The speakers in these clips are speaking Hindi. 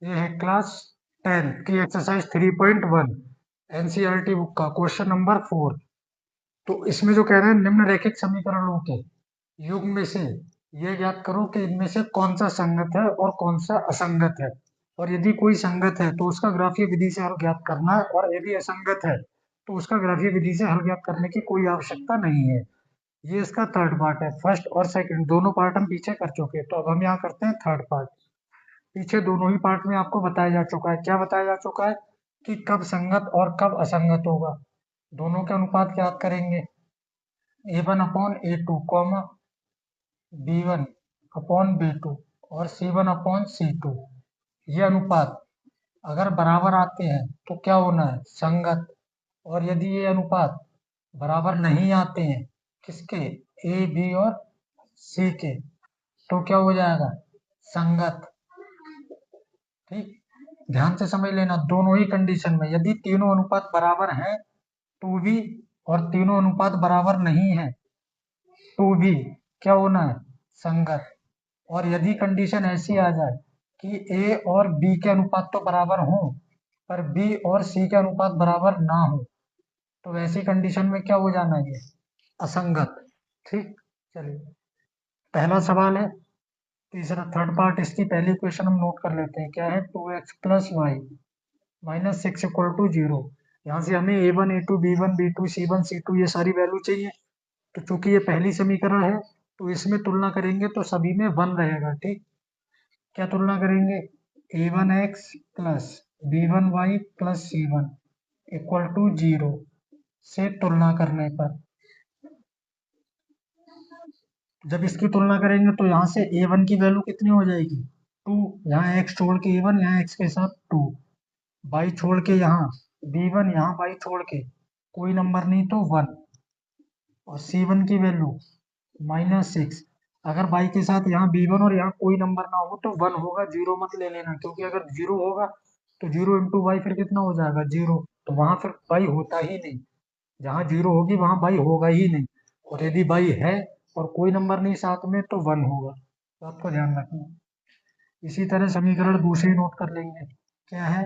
ये है क्लास 10 की एक्सरसाइज 3.1 एनसीईआरटी बुक का क्वेश्चन नंबर 4। तो इसमें जो कह रहे हैं निम्नरेखित समीकरणों के युग में से ये ज्ञात करो कि इनमें से कौन सा संगत है और कौन सा असंगत है। और यदि कोई संगत है तो उसका ग्राफीय विधि से हल ज्ञात करना है, और यदि असंगत है तो उसका ग्राफीय विधि से हल ज्ञात करने की कोई आवश्यकता नहीं है। ये इसका थर्ड पार्ट है। फर्स्ट और सेकंड दोनों पार्ट हम पीछे कर चुके हैं, तो अब हम यहाँ करते हैं थर्ड पार्ट। पीछे दोनों ही पार्ट में आपको बताया जा चुका है। क्या बताया जा चुका है कि कब संगत और कब असंगत होगा। दोनों के अनुपात ज्ञात करेंगे। A1 upon A2 comma B1 upon B2 और C1 अपॉन C2। ये अनुपात अगर बराबर आते हैं तो क्या होना है, संगत। और यदि ये अनुपात बराबर नहीं आते हैं, किसके, ए बी और सी के, तो क्या हो जाएगा, संगत। ठीक, ध्यान से समझ लेना। दोनों ही कंडीशन में यदि तीनों अनुपात बराबर हैं तो भी, और तीनों अनुपात बराबर नहीं है तो भी क्या होना है, संगत। और यदि कंडीशन ऐसी आ जाए कि ए और बी के अनुपात तो बराबर हों पर बी और सी के अनुपात बराबर ना हो, तो ऐसी कंडीशन में क्या हो जाना है, ये असंगत। ठीक, चलिए पहला सवाल है। तीसरा थर्ड पार्ट इसकी पहली क्वेश्चन हम नोट कर लेते हैं। क्या है, 2x+y -6 इक्वल टू 0। यहाँ से हमें A1 A2 B1 B2 C1 C2 ये सारी वैल्यू चाहिए। तो चूंकि ये पहली समीकरण है तो इसमें तुलना करेंगे तो सभी में 1 रहेगा। ठीक, क्या तुलना करेंगे, A1x plus B1y plus C1 equal to 0 से तुलना करने पर, जब इसकी तुलना करेंगे तो यहाँ से A1 की वैल्यू कितनी हो जाएगी, 2। यहाँ x छोड़ के A1, यहाँ x के साथ 2, y छोड़ के यहाँ B1, यहाँ y छोड़ के कोई नंबर नहीं तो 1, और C1 की वैल्यू -6। अगर y के साथ यहाँ B1 और यहाँ कोई नंबर ना हो तो 1 होगा, 0 मत ले लेना, क्योंकि अगर 0 होगा तो 0 इंटू वाई फिर कितना हो जाएगा, 0। तो वहां फिर y होता ही नहीं। जहाँ 0 होगी वहां y होगा ही नहीं। और यदि y है और कोई नंबर नहीं साथ में तो 1 होगा। तो आपको ध्यान रखना। इसी तरह समीकरण दूसरी नोट कर लेंगे। क्या है,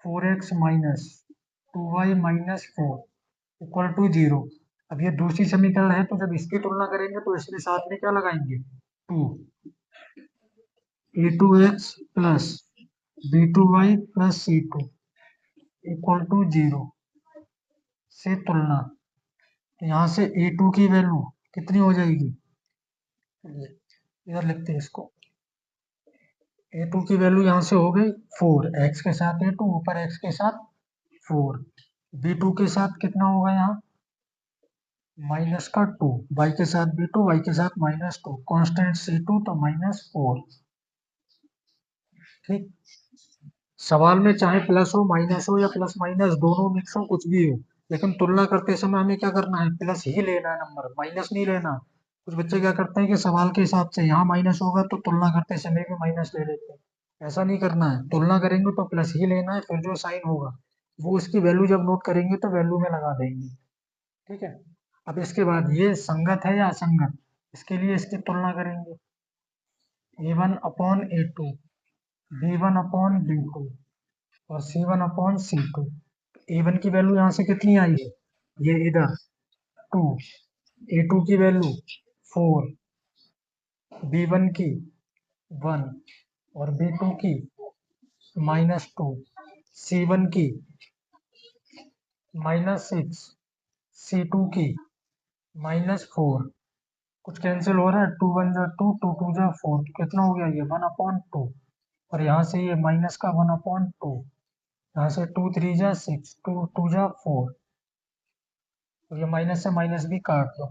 4x minus 2y minus 4 equal to 0। अब ये दूसरी समीकरण है तो जब इसकी तुलना करेंगे तो इसमें साथ में क्या लगाएंगे, 2। A2x plus B2y plus C2 equal to 0 से तुलना। तो यहाँ से A2 की वैल्यू कितनी हो जाएगी, इधर लिखते हैं इसको। A2 की वैल्यू यहाँ से हो गई 4, x के साथ A2 ऊपर x के साथ 4। B2 के साथ कितना होगा यहाँ, माइनस का 2, y के साथ B2 y के साथ -2, कांस्टेंट C2 तो -4। ठीक, सवाल में चाहे प्लस हो माइनस हो या प्लस माइनस दोनों मिक्स हो, कुछ भी हो, लेकिन तुलना करते समय हमें क्या करना है, प्लस ही लेना है नंबर, माइनस नहीं लेना। कुछ बच्चे क्या करते हैं कि सवाल के हिसाब से यहाँ माइनस होगा तो तुलना करते समय भी माइनस ले लेते हैं। ऐसा नहीं करना है, तुलना करेंगे तो प्लस ही लेना है, फिर जो साइन होगा वो उसकी वैल्यू जब नोट करेंगे तो वैल्यू में लगा देंगे। ठीक है, अब इसके बाद ये संगत है या असंगत, इसके लिए इसकी तुलना करेंगे। A1 upon A2 B1 upon B2 और C1 अपॉन C2। A1 की वैल्यू यहाँ से कितनी आई है, ये इधर 2। A2 की वैल्यू 4, B1 की 1 और B2 की -2, C1 की -6, C2 की -4। कुछ कैंसिल हो रहा है, 2 1 जा 2, 2 2 जा 4, कितना हो गया ये 1 अपॉन 2। और यहाँ से ये माइनस का 1 अपॉन 2, यहाँ से 2 3 जा 6, 2 2 जा 4, तो ये माइनस से माइनस भी काट दो।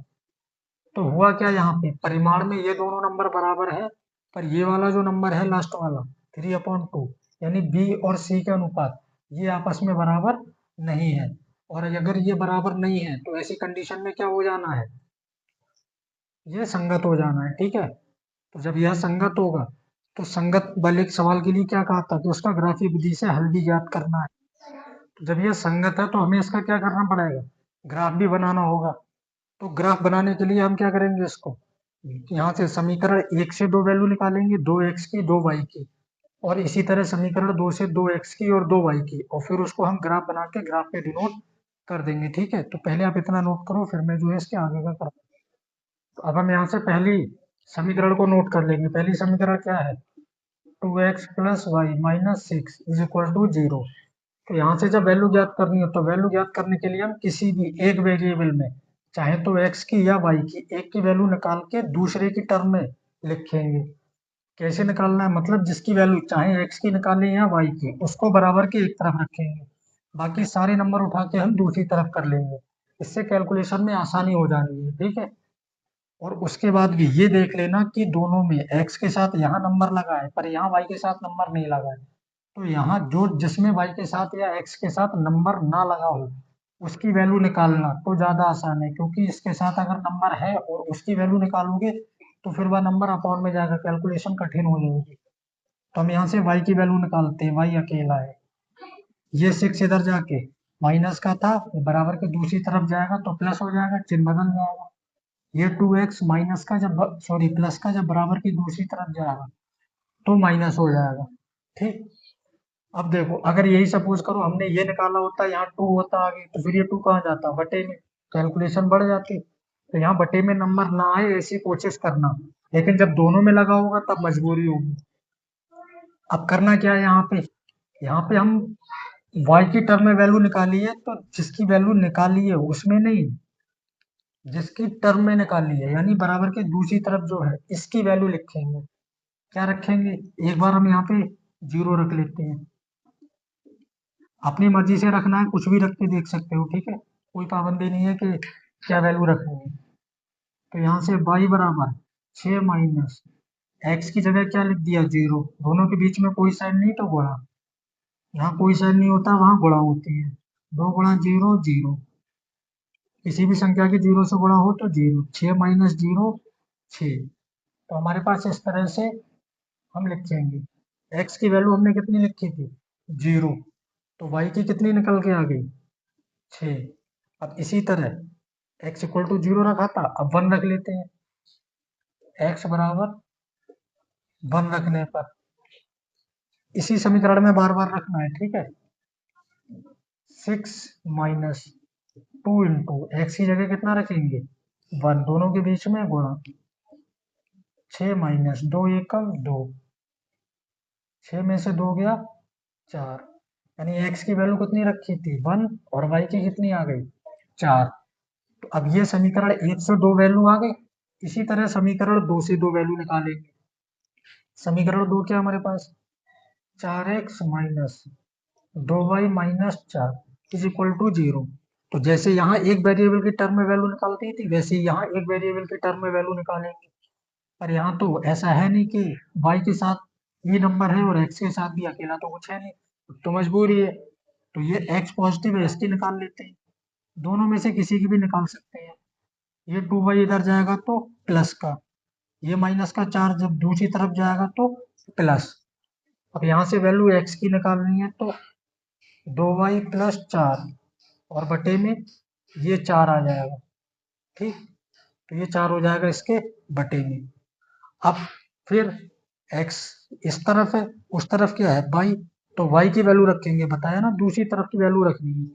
तो हुआ क्या, यहाँ पे परिमाण में ये दोनों नंबर बराबर है, पर ये वाला जो नंबर है लास्ट वाला 3/2 यानी बी और सी के अनुपात ये आपस में बराबर नहीं है। और अगर ये बराबर नहीं है तो ऐसी कंडीशन में क्या हो जाना है, ये संगत हो जाना है। ठीक है, तो जब यह संगत होगा तो संगत वाले सवाल के लिए क्या कहा था कि उसका ग्राफीय विधि से हल भी ज्ञात करना है। तो जब यह संगत है तो हमें इसका क्या करना पड़ेगा, ग्राफ भी बनाना होगा। तो ग्राफ बनाने के लिए हम क्या करेंगे, इसको यहाँ से समीकरण 1 से 2 वैल्यू निकालेंगे, 2x की 2y की। और इसी तरह समीकरण 2 से 2x की और 2y की, और फिर उसको हम ग्राफ बना के ग्राफ पे डिनोट कर देंगे। ठीक है, तो पहले आप इतना नोट करो, फिर मैं जो है इसके आगे का करता हूँ। तो अब हम यहाँ से पहली समीकरण को नोट कर लेंगे। पहली समीकरण क्या है? 2x plus y minus 6 is equal to 0। तो यहाँ से जब वैल्यू ज्ञात करनी हो, तो वैल्यू ज्ञात करने के लिए हम किसी भी एक वेरिएबल में, चाहे तो x की या y की, एक की वैल्यू निकाल के दूसरे की टर्म में लिखेंगे। कैसे निकालना है? मतलब जिसकी वैल्यू चाहे x की निकालें या y की, उसको बराबर के एक तरफ रखेंगे, बाकी सारे नंबर उठा के हम दूसरी तरफ कर लेंगे। इससे कैलकुलेशन में आसानी हो जानी है। ठीक है, और उसके बाद भी ये देख लेना कि दोनों में x के साथ यहाँ नंबर लगा है पर यहाँ y के साथ नंबर नहीं लगा है। तो यहाँ जो जिसमें y के साथ या x के साथ नंबर ना लगा हो, उसकी वैल्यू निकालना तो ज्यादा आसान है, क्योंकि इसके साथ अगर नंबर है और उसकी वैल्यू निकालोगे तो फिर वह नंबर अपॉन में जाएगा, कैलकुलेशन कठिन हो जाएगी। तो हम यहाँ से y की वैल्यू निकालते हैं, y अकेला है। ये 6 इधर जाके माइनस का था, बराबर के दूसरी तरफ जाएगा तो प्लस हो जाएगा, चिन्ह बदल जाएगा। ये 2x माइनस का जब सॉरी प्लस का जब बराबर की दूसरी तरफ जाएगा तो माइनस हो जाएगा। ठीक, अब देखो, अगर यही सपोज करो हमने ये निकाला होता, यहाँ 2 होता आगे, तो फिर ये 2 कहाँ जाता? बटे में, कैलकुलेशन बढ़ जाती। तो यहाँ बटे में नंबर ना आए ऐसी कोशिश करना, लेकिन जब दोनों में लगा होगा तब मजबूरी होगी। अब करना क्या है यहाँ पे? यहाँ पे हम y की टर्म में वैल्यू निकाली है, तो जिसकी वैल्यू निकाली है उसमें नहीं, जिसकी टर्म में निकाली है यानी बराबर के दूसरी तरफ जो है, इसकी वैल्यू लिखेंगे। क्या रखेंगे? एक बार हम यहाँ पे 0 रख लेते हैं। अपनी मर्जी से रखना है, कुछ भी रख के देख सकते हो। ठीक है, कोई पाबंदी नहीं है कि क्या वैल्यू रखनी है। तो यहाँ से y बराबर 6 माइनस एक्स की जगह क्या लिख दिया? 0। दोनों के बीच में कोई साइन नहीं तो गुणा, यहाँ कोई साइन नहीं होता, वहां गुणा होती है। 2 गुणा 0 0, किसी भी संख्या के 0 से गुणा हो तो 0। 6 माइनस 0 6। तो हमारे पास इस तरह से हम लिखेंगे। x की वैल्यू हमने कितनी लिखी थी? 0। तो y की कितनी निकल के आ गई? 6। अब इसी तरह x इक्वल टू 0 रखा था, अब 1 रख लेते हैं। x बराबर 1 रखने पर इसी समीकरण में बार बार रखना है। ठीक है, 6 माइनस 2 इंटू एक्स की जगह कितना रखेंगे? 1, दोनों के बीच में गुणा। 6 माइनस 2 एकम 2, 6 में से 2 गया 4, यानी x की वैल्यू कितनी रखी थी? 1, और y की कितनी आ गई? 4। तो अब ये समीकरण 1 से 2 वैल्यू आ गई। इसी तरह समीकरण 2 से 2 वैल्यू निकालेंगे। समीकरण 2 क्या हमारे पास? 4x minus 2y minus 4 is equal to 0। तो जैसे यहाँ एक वेरिएबल की टर्म में वैल्यू निकालती थी, वैसे ही यहाँ एक वेरिएबल की टर्म में वैल्यू निकालेंगे। पर यहाँ तो ऐसा है नहीं कि y के साथ ये नंबर है और x के साथ भी अकेला तो कुछ है नहीं, तो मजबूरी है। तो ये x पॉजिटिव है, इसकी निकाल लेते हैं। दोनों में से किसी की भी निकाल सकते हैं। ये 2y इधर जाएगा तो प्लस का, ये माइनस का 4 जब दूसरी तरफ जाएगा तो प्लस। अब यहाँ से वैल्यू x की निकालनी है, तो 2y प्लस 4 और बटे में ये 4 आ जाएगा। ठीक, तो ये 4 हो जाएगा इसके बटे में। अब फिर x इस तरफ है, उस तरफ क्या है? y। तो y की वैल्यू रखेंगे, बताया ना दूसरी तरफ की वैल्यू रखनी है।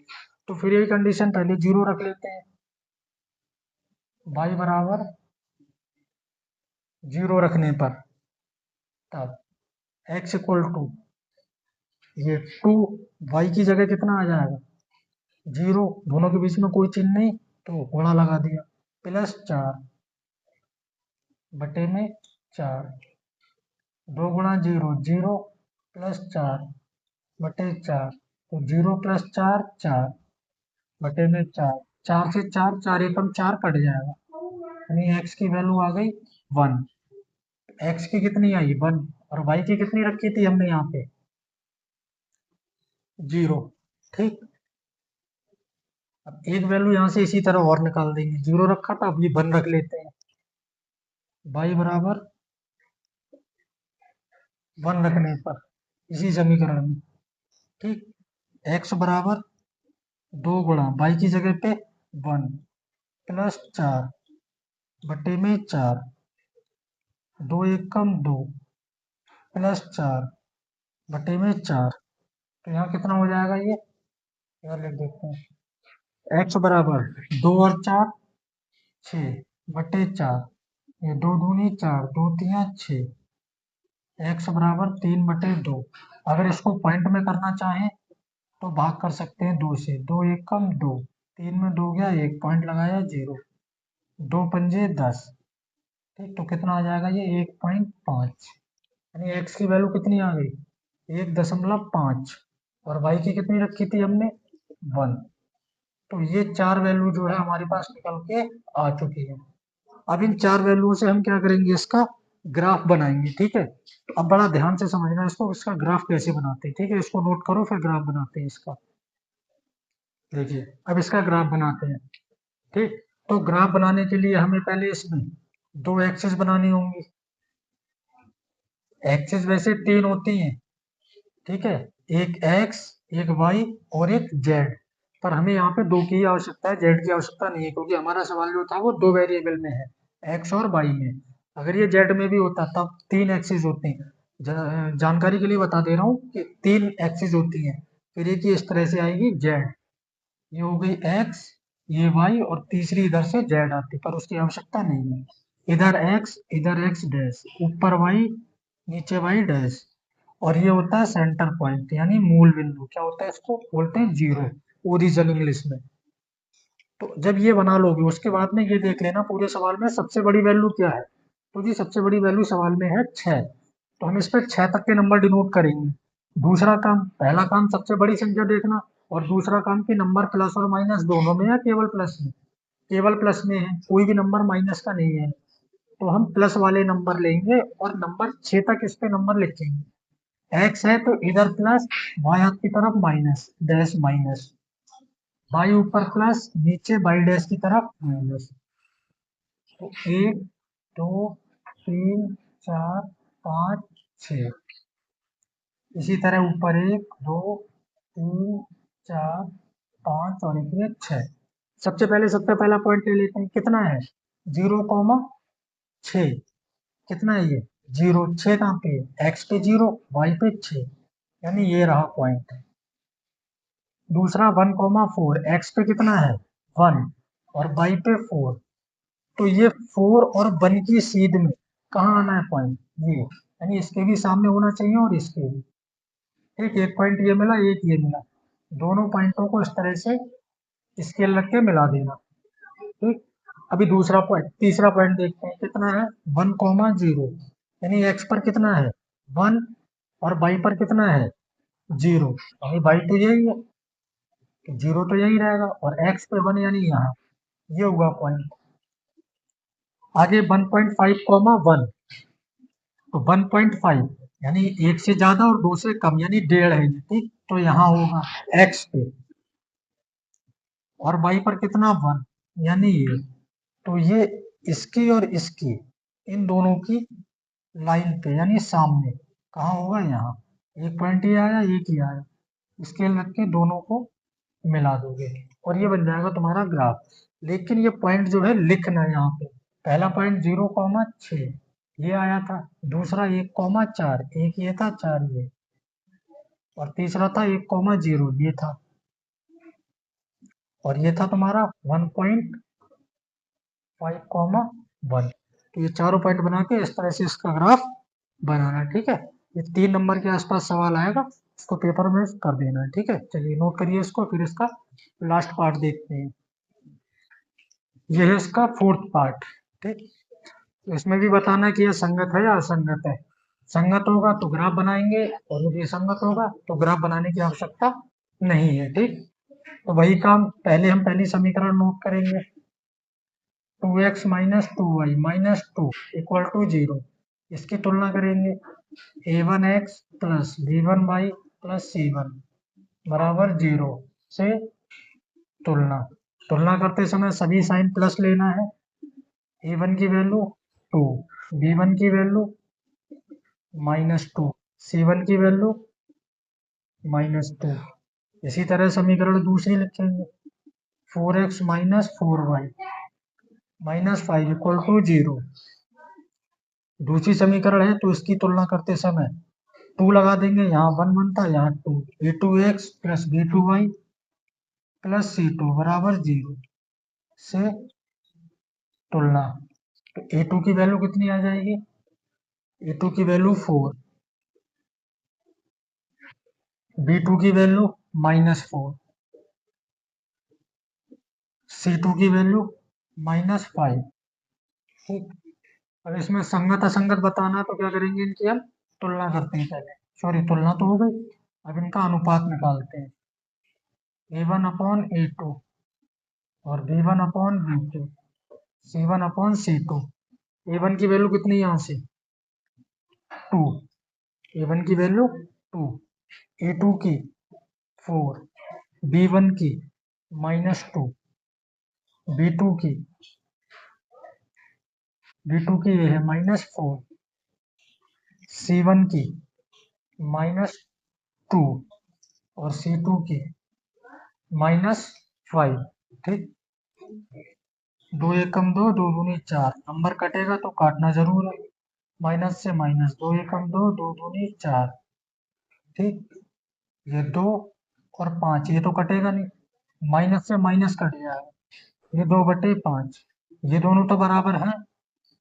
तो फिर यही कंडीशन, पहले 0 रख लेते हैं। y बराबर 0 रखने पर तब x इक्वल टू ये 2, y की जगह कितना आ जाएगा? 0, दोनों के बीच में कोई चिन्ह नहीं तो गुणा लगा दिया, प्लस 4 बटे में 4। 2 गुणा 0 0 प्लस 4 बटे 4, तो 0 प्लस 4 4 बटे में 4। 4 से 4 4 एकम 4 कट जाएगा, यानी x की वैल्यू आ गई 1। x की कितनी आई? 1, और y की कितनी रखी थी हमने यहाँ पे? 0। ठीक, अब एक वैल्यू यहाँ से इसी तरह और निकाल देंगे। 0 रखा था, अब ये 1 रख लेते हैं। y बराबर 1 रखने पर इसी समीकरण में, ठीक, x बराबर 2 गुणा y की जगह पे 1 प्लस 4 बटे में 4। 2 एकम 2 प्लस 4 बटे में 4। तो यहाँ कितना हो जाएगा ये, यहाँ लिख देते हैं। x बराबर 2 और 4 6 बटे 4, ये 2 दूनी 4, 2 तिया 6, x बराबर 3 बटे 2। अगर इसको पॉइंट में करना चाहें तो भाग कर सकते हैं 2 से, 2 एक कम 2, 3 में 2 गया, 1 पॉइंट लगाया 0, 2 पंजे 10। ठीक, तो कितना आ जाएगा ये 1.5, यानी x की वैल्यू कितनी आ गई 1.5, और y की कितनी रखी थी हमने 1। तो ये 4 वैल्यू जो है हमारे पास निकल के आ चुकी है। अब इन 4 वैल्यूओं से हम क्या करेंगे, इसका ग्राफ बनाएंगे। ठीक है, तो अब बड़ा ध्यान से समझना इसको, इसका ग्राफ कैसे बनाते हैं। ठीक है, इसको नोट करो, फिर ग्राफ बनाते हैं इसका। देखिए, अब इसका ग्राफ बनाते हैं। ठीक, तो ग्राफ बनाने के लिए हमें पहले इसमें 2 एक्सिस बनानी होंगी। एक्सिस वैसे 3 होती हैं, ठीक है, एक x, एक y और एक z। पर हमें यहाँ पे 2 की आवश्यकता है, z की आवश्यकता नहीं है, क्योंकि हमारा सवाल जो था वो 2 वेरिएबल में है, x और y में। अगर ये z में भी होता तब 3 एक्सिस होती हैं। जानकारी के लिए बता दे रहा हूँ कि 3 एक्सिस होती हैं। फिर एक ही इस तरह से आएगी z, ये हो गई x, ये y, और तीसरी इधर से z आती, पर उसकी आवश्यकता नहीं है। इधर x डैश, ऊपर y, नीचे y डैश, और ये होता है सेंटर पॉइंट, यानी मूल बिंदु। क्या होता है, इसको बोलते हैं जीरो, ओरिजिन इंग्लिश में। तो जब ये बना लोगे उसके बाद में ये देख लेना पूरे सवाल में सबसे बड़ी वैल्यू क्या है। तो जी सबसे बड़ी वैल्यू सवाल में है 6। तो हम इस पर 6 तक के नंबर डिनोट करेंगे। दूसरा काम, पहला काम सबसे बड़ी संख्या देखना, और दूसरा काम कि नंबर प्लस और माइनस दोनों में या केवल प्लस में। केवल प्लस में है, कोई भी नंबर माइनस का नहीं है, तो हम प्लस वाले नंबर लेंगे और नंबर 6 तक इस पे नंबर लिखेंगे। एक्स है तो इधर प्लस, वाई हाथ की तरफ माइनस, डैश माइनस, वाई ऊपर प्लस, नीचे वाई डैश की तरफ माइनस। तो 1 2 3 4 5 6, इसी तरह ऊपर 1 2 3 4 5 और एक ये 6। सबसे पहला पॉइंट ले लेते हैं, कितना है 0,6। कितना है ये 0, 6 कहाँ पे है, एक्स पे 0, वाई पे 6, यानी ये रहा पॉइंट। दूसरा 1,4, एक्स पे कितना है 1 और वाई पे 4। तो ये 4 और 1 की सीध में कहाँ आना है पॉइंट, ये, यानी इसके भी सामने होना चाहिए और इसके भी। ठीक, एक पॉइंट ये मिला, एक ये मिला, दोनों पॉइंटों को इस तरह से स्केल रख के मिला देना। ठीक, अभी दूसरा पॉइंट, तीसरा पॉइंट देखते हैं, कितना है 1,0, यानी एक्स पर कितना है 1 और वाई पर कितना है 0, यानी वाई तो यही है, तो 0 तो यही रहेगा, और एक्स पे 1 यानी यहाँ, ये हुआ पॉइंट। आगे 1.5, 1, तो 1.5 यानी 1 से ज्यादा और 2 से कम, यानी 1.5 है। ठीक, तो यहाँ होगा एक्स पे, और वाई पर कितना 1, यानी ये, तो ये इसकी और इसकी, इन दोनों की लाइन पे, यानी सामने कहाँ होगा, यहाँ। एक पॉइंट ये आया, एक ही आया, स्केल रख के दोनों को मिला दोगे और ये बन जाएगा तुम्हारा ग्राफ। लेकिन ये पॉइंट जो है लिखना है यहाँ पे, पहला पॉइंट 0,6 ये आया था, दूसरा 1,4, एक ये था, 4 ये, और तीसरा था 1,0 ये था, और ये था तुम्हारा 1.5, 1। तो ये चारों पॉइंट बना के इस तरह से इसका ग्राफ बनाना है। ठीक है, ये 3 नंबर के आसपास सवाल आएगा, इसको पेपर में कर देना है। ठीक है, चलिए नोट करिए इसको, फिर इसका लास्ट पार्ट देखते हैं। ये है इसका फोर्थ पार्ट। ठीक, तो इसमें भी बताना है कि यह संगत है या असंगत है। संगत होगा तो ग्राफ बनाएंगे, और यदि असंगत होगा तो ग्राफ बनाने की आवश्यकता नहीं है। ठीक, तो वही काम पहले हम पहली समीकरण नोट करेंगे, 2x minus 2y minus 2 equal to 0। इसकी तुलना करेंगे, a1x plus b1y plus c1 बराबर 0 से तुलना। तुलना करते समय सभी साइन प्लस लेना है। a1 की वैल्यू 2, b1 की वैल्यू -2, c1 की वैल्यू -2। इसी तरह समीकरण दूसरी लिखेंगे, 4x minus 4y minus 5 equal to 0। दूसरी समीकरण है तो इसकी तुलना करते समय टू लगा देंगे, यहाँ 1 बनता है, यहाँ 2, a2x plus b2y plus c2 बराबर 0 से तुलना। तो a2 की वैल्यू कितनी आ जाएगी? a2 की वैल्यू 4, b2 की वैल्यू -4, c2 की वैल्यू -5। ठीक। अब इसमें संगत असंगत बताना है तो क्या करेंगे, इनकी हम तुलना करते हैं पहले। सॉरी, तुलना तो हो गई, अब इनका अनुपात निकालते हैं। a1 अपॉन a2 और b1 upon b2, c1 upon c2। a1 की वैल्यू कितनी है यहाँ से? 2, a1 की वैल्यू 2, a2 की 4, b1 की -2, b2 की ये है -4, c1 की -2 और c2 की -5। ठीक। 2 एकम 2, 2 दूनी 4, नंबर कटेगा तो काटना जरूर है। माइनस से माइनस, 2 एकम 2, 2 दूनी 4। ठीक। ये 2 और 5 ये तो कटेगा नहीं, माइनस से माइनस कट जाएगा, ये 2/5। ये दोनों तो बराबर हैं,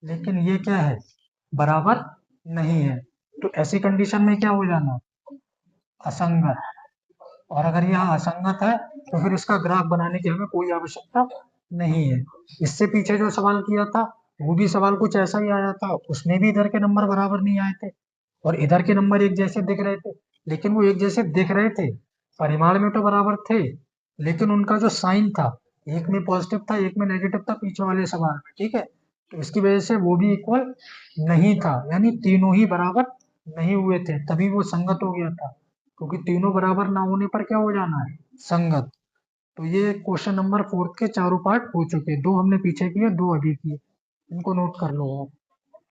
लेकिन ये क्या है, बराबर नहीं है। तो ऐसी कंडीशन में क्या हो जाना, असंगत। और अगर यह असंगत है तो फिर इसका ग्राफ बनाने की हमें कोई आवश्यकता नहीं है। इससे पीछे जो सवाल किया था वो भी सवाल कुछ ऐसा ही आया था, उसमें भी इधर के नंबर बराबर नहीं आए थे और इधर के नंबर एक जैसे दिख रहे थे, लेकिन वो एक जैसे दिख रहे थे, परिमाण में तो बराबर थे, लेकिन उनका जो साइन था, एक में पॉजिटिव था एक में नेगेटिव था पीछे वाले सवाल में। ठीक है, तो इसकी वजह से वो भी इक्वल नहीं था, यानी तीनों ही बराबर नहीं हुए थे, तभी वो संगत हो गया था। क्योंकि तीनों बराबर ना होने पर क्या हो जाना है, संगत। तो ये क्वेश्चन नंबर 4 के चारों पार्ट हो चुके, 2 हमने पीछे किए, 2 अभी किए, इनको नोट कर लो आप।